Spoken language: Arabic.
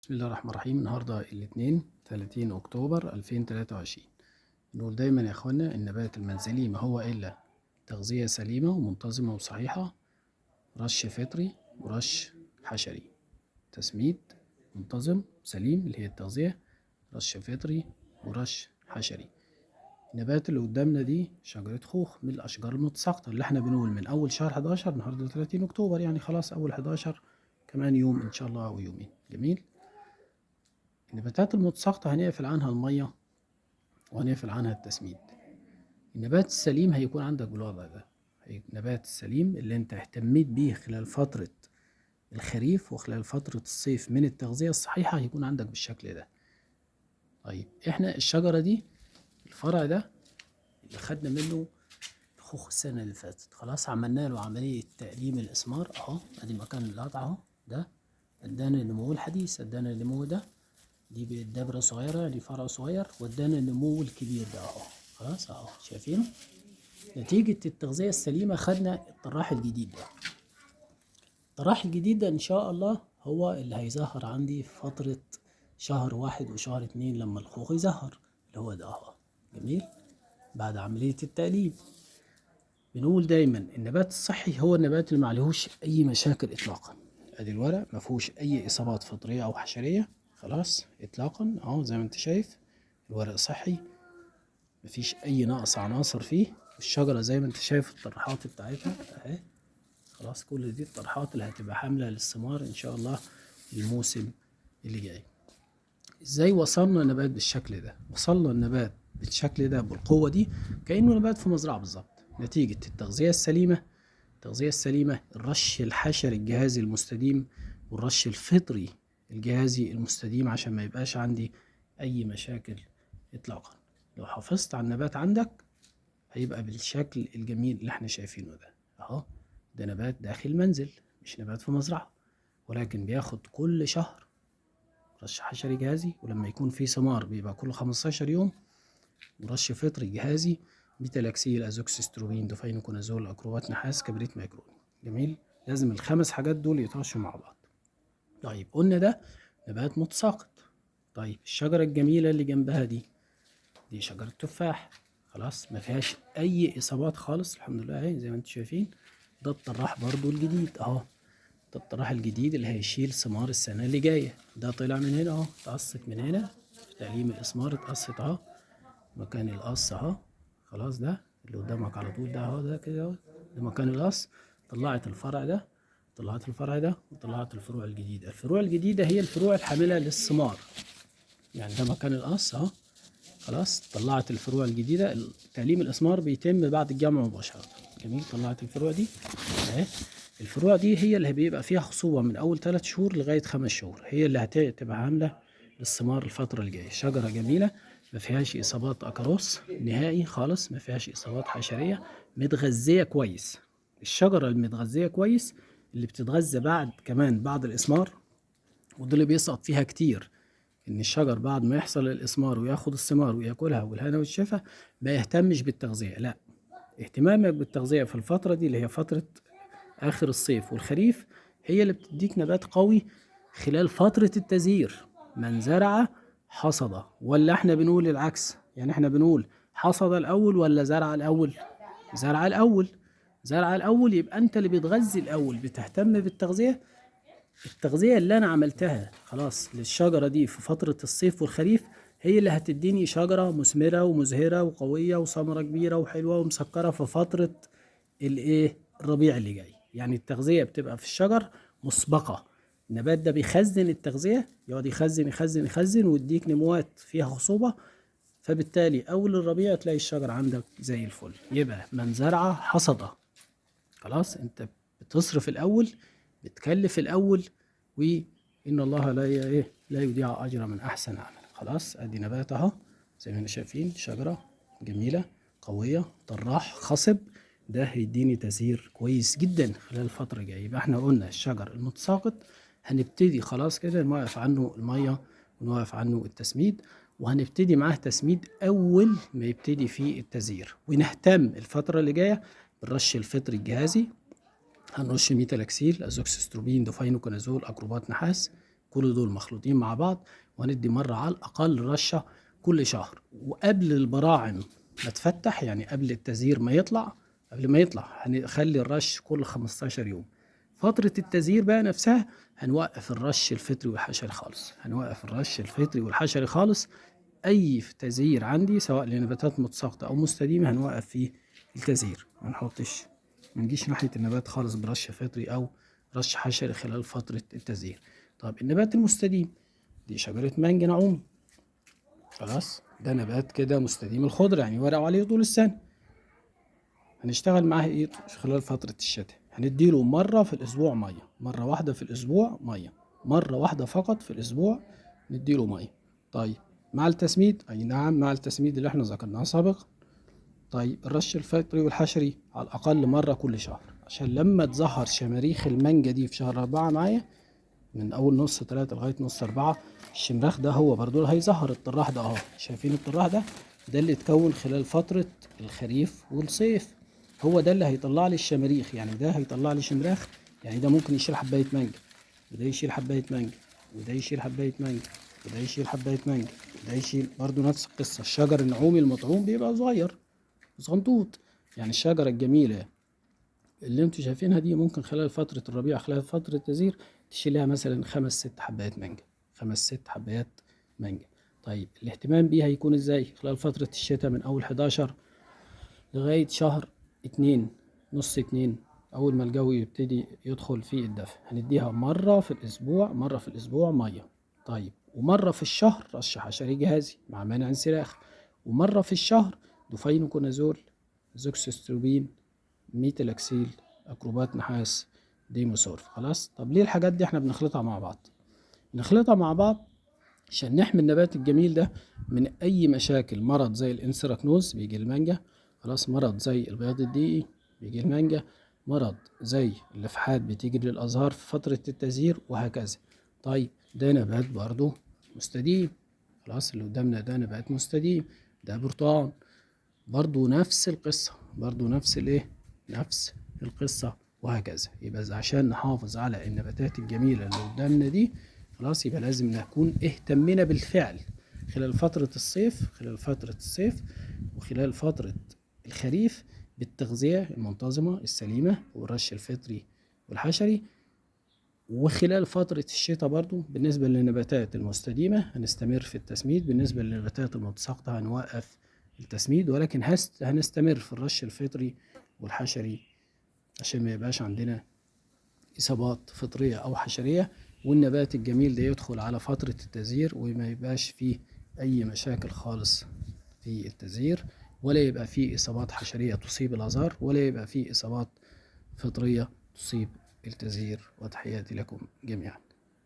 بسم الله الرحمن الرحيم. النهاردة الاثنين 30 أكتوبر 2023. نقول دايما يا اخوانا النبات المنزلي ما هو إلا تغذية سليمة ومنتظمة وصحيحة، رش فطري ورش حشري. تسميد منتظم سليم اللي هي التغذية، رش فطري ورش حشري. النبات اللي قدامنا دي شجرة خوخ من الأشجار المتساقطة اللي احنا بنقول من أول شهر 11، النهاردة 30 أكتوبر يعني خلاص أول 11 كمان يوم إن شاء الله أو يومين. جميل. النباتات المتساقطة هنقفل عنها المية وهنقفل عنها التسميد. النبات السليم هيكون عندك بالوضع ده، النبات السليم اللي انت اهتميت بيه خلال فترة الخريف وخلال فترة الصيف من التغذية الصحيحة هيكون عندك بالشكل ده. طيب احنا الشجرة دي الفرع ده اللي خدنا منه الخوخ السنة اللي فاتت، خلاص عملنا له عملية تقليم الإسمار اهو، ادي مكان القطع اهو، ده ادانا النمو الحديث، ادانا النمو دي دبرة صغيرة، دي فرع صغير، وادانا النمو الكبير ده اهو. خلاص اهو شايفينه. نتيجة التغذية السليمة خدنا الطراح الجديد ده. الطراح الجديد ده ان شاء الله هو اللي هيظهر عندي في فترة شهر 1 وشهر 2 لما الخوخ يظهر، اللي هو ده اهو. جميل. بعد عملية التقليب بنقول دايما النبات الصحي هو النبات اللي معلهوش اي مشاكل اطلاقا. ادي الورق مفهوش اي اصابات فطرية او حشرية خلاص اطلاقا اهو، زي ما انت شايف الورق صحي مفيش اي نقص عناصر فيه. الشجرة زي ما انت شايف الطرحات بتاعتها اهي، خلاص كل دي الطرحات اللي هتبقى حاملة للثمار ان شاء الله الموسم اللي جاي. ازاي وصلنا النبات بالشكل ده؟ وصلنا النبات بالشكل ده بالقوة دي كأنه نبات في مزرعة بالظبط، نتيجة التغذية السليمة. التغذية السليمة، الرش الحشري الجهازي المستديم، والرش الفطري الجهازي المستديم عشان ما يبقاش عندي اي مشاكل اطلاقا. لو حافظت على النبات عندك هيبقى بالشكل الجميل اللي احنا شايفينه ده اهو. ده نبات داخل منزل مش نبات في مزرعة، ولكن بياخد كل شهر رش حشري جهازي، ولما يكون في ثمار بيبقى كل 15 يوم، ورش فطري جهازي ميتالاكسيل ازوكسيستروبين دوفاينوكونازول اكروبات نحاس كبريت ميكروني. جميل. لازم الخمس حاجات دول يترشوا مع بعض. طيب قلنا ده نبات متساقط. طيب الشجرة الجميلة اللي جنبها دي شجرة تفاح، خلاص ما فيهاش اي اصابات خالص الحمد لله اهي زي ما انتم شايفين. ده الطراح برضو الجديد اهو، ده الطراح الجديد اللي هيشيل ثمار السنة اللي جاية. ده طلع من هنا اهو، اتقصت من هنا في تعليم الاسمار، اتقصت اهو مكان القص اهو. خلاص ده اللي قدامك على طول ده اهو، ده كده اهو، ده مكان القص. طلعت الفرع ده، طلعت الفرع ده، وطلعت الفروع الجديدة. الفروع الجديدة هي الفروع الحاملة للثمار، يعني ده مكان القص اهو. خلاص طلعت الفروع الجديدة. تعليم الإسمار بيتم بعد الجمع مباشرة. جميل. طلعت الفروع دي اهي. الفروع دي هي اللي بيبقى فيها خصوبة من أول 3 شهور لغاية 5 شهور، هي اللي هتبقى عاملة للثمار الفترة اللي جاية. شجرة جميلة ما فيهاش إصابات أكروس نهائي خالص، ما فيهاش إصابات حشرية، متغذية كويس. الشجرة المتغذية كويس اللي بتتغذى كمان بعد الإسمار، وده اللي بيسقط فيها كتير، ان الشجر بعد ما يحصل الاسمار وياخد الثمار وياكلها والهنا والشفا ما يهتمش بالتغذية. لا، اهتمامك بالتغذية في الفترة دي اللي هي فترة اخر الصيف والخريف هي اللي بتديك نبات قوي خلال فترة التزهير. من زرع حصد، ولا احنا بنقول العكس؟ يعني احنا بنقول حصد الاول ولا زرع الاول؟ زرع الاول. زرع الاول يبقى انت اللي بتغذي الاول، بتهتم بالتغذية. التغذية اللي أنا عملتها خلاص للشجرة دي في فترة الصيف والخريف هي اللي هتديني شجرة مثمرة ومزهرة وقوية وثمرة كبيرة وحلوة ومسكرة في فترة الربيع اللي جاي. يعني التغذية بتبقى في الشجر مسبقة. النبات ده بيخزن التغذية، يقعد يخزن يخزن يخزن ويديك نموات فيها خصوبة، فبالتالي أول الربيع تلاقي الشجر عندك زي الفل. يبقى من زرع حصد. خلاص انت بتصرف الاول، بتكلف الاول، وان الله لا يضيع اجر من احسن عمل. خلاص ادي نبات اهو زي ما احنا شايفين، شجره جميله قويه طراح خصب، ده هيديني تزهير كويس جدا خلال الفتره الجايه. يبقى احنا قلنا الشجر المتساقط هنبتدي خلاص كده نوقف عنه الميه ونوقف عنه التسميد، وهنبتدي معاه تسميد اول ما يبتدي فيه التزهير، ونهتم الفتره اللي جايه بالرش الفطري الجهازي. هنرش ميتالاكسيل ازوكسستروبين دوفاينوكونازول اكروبات نحاس كل دول مخلوطين مع بعض، وهندي مرة على الأقل رشة كل شهر. وقبل البراعم ما تفتح، يعني قبل التزهير ما يطلع، قبل ما يطلع هنخلي الرش كل 15 يوم. فترة التزهير بقى نفسها هنوقف الرش الفطري والحشري خالص، هنوقف الرش الفطري والحشري خالص. أي تزهير عندي سواء لنباتات متساقطة أو مستديمة هنوقف فيه التزهير، ما نحطش، ما نجيش ناحية النبات خالص برش فطري أو رش حشري خلال فترة التزهير. طب النبات المستديم، دي شجرة مانجا نعومي، خلاص ده نبات كده مستديم الخضر، يعني ورقه عليه طول السنة. هنشتغل معاه ايه خلال فترة الشتاء؟ هنديله مرة في الأسبوع مية، مرة واحدة في الأسبوع مية، مرة واحدة فقط في الأسبوع نديله مية. طيب مع التسميد، أي نعم مع التسميد اللي احنا ذكرناه سابقا. طيب الرش الفطري والحشري على الأقل مرة كل شهر، عشان لما تظهر شماريخ المانجا دي في شهر 4 معايا، من أول نص 3 لغاية نص 4، الشمراخ ده هو برضو اللي هيظهر. الطراح ده اهو، شايفين الطراح ده؟ ده اللي اتكون خلال فترة الخريف والصيف، هو ده اللي هيطلع لي الشماريخ. يعني ده هيطلع لي شمراخ، يعني ده ممكن يشيل حباية مانجا، وده يشيل حباية مانجا، وده يشيل حباية مانجا، وده يشيل حباية مانجا، وده يشيل برضو نفس القصة. الشجر النعومي المطعوم بيبقى صغير صغنطوط، يعني الشجرة الجميلة اللي انتوا شايفينها دي ممكن خلال فترة الربيع، خلال فترة التزهير تشيلها مثلا 5 6 حبايات مانجا، 5 6 حبايات مانجا. طيب الاهتمام بيها يكون ازاي؟ خلال فترة الشتاء من أول 11 لغاية شهر 2، نص 2، أول ما الجو يبتدي يدخل في الدفء، هنديها مرة في الأسبوع، مرة في الأسبوع مية. طيب ومرة في الشهر رش حشري جهازي مع مانع انسلاخ، ومرة في الشهر دوفاينوكونازول، زوكسستروبين، ميتالاكسيل، أكروبات نحاس، ديموسورف. خلاص. طب ليه الحاجات دي احنا بنخلطها مع بعض؟ نخلطها مع بعض عشان نحمي النبات الجميل ده من أي مشاكل، مرض زي الانسراكنوز بيجي المانجا، خلاص، مرض زي البياض الدقيقي بيجي المانجا، مرض زي اللفحات بتيجي للأزهار في فترة التزهير، وهكذا. طيب ده نبات برضو مستديم، خلاص اللي قدامنا ده نبات مستديم. ده برتقان، برضو نفس القصة، برضو نفس الايه، نفس القصة، وهكذا. يبقى عشان نحافظ على النباتات الجميلة اللي قدامنا دي، خلاص يبقى لازم نكون اهتمنا بالفعل خلال فترة الصيف، خلال فترة الصيف وخلال فترة الخريف بالتغذية المنتظمة السليمة والرش الفطري والحشري. وخلال فترة الشتاء برضو بالنسبة للنباتات المستديمة هنستمر في التسميد، بالنسبة للنباتات المتساقطة هنوقف التسميد، ولكن هنستمر في الرش الفطري والحشري عشان ما يبقاش عندنا إصابات فطرية أو حشرية، والنبات الجميل ده يدخل على فترة التزهير وما يبقاش فيه أي مشاكل خالص في التزهير، ولا يبقى فيه إصابات حشرية تصيب الأزهار، ولا يبقى فيه إصابات فطرية تصيب التزهير. وتحياتي لكم جميعا.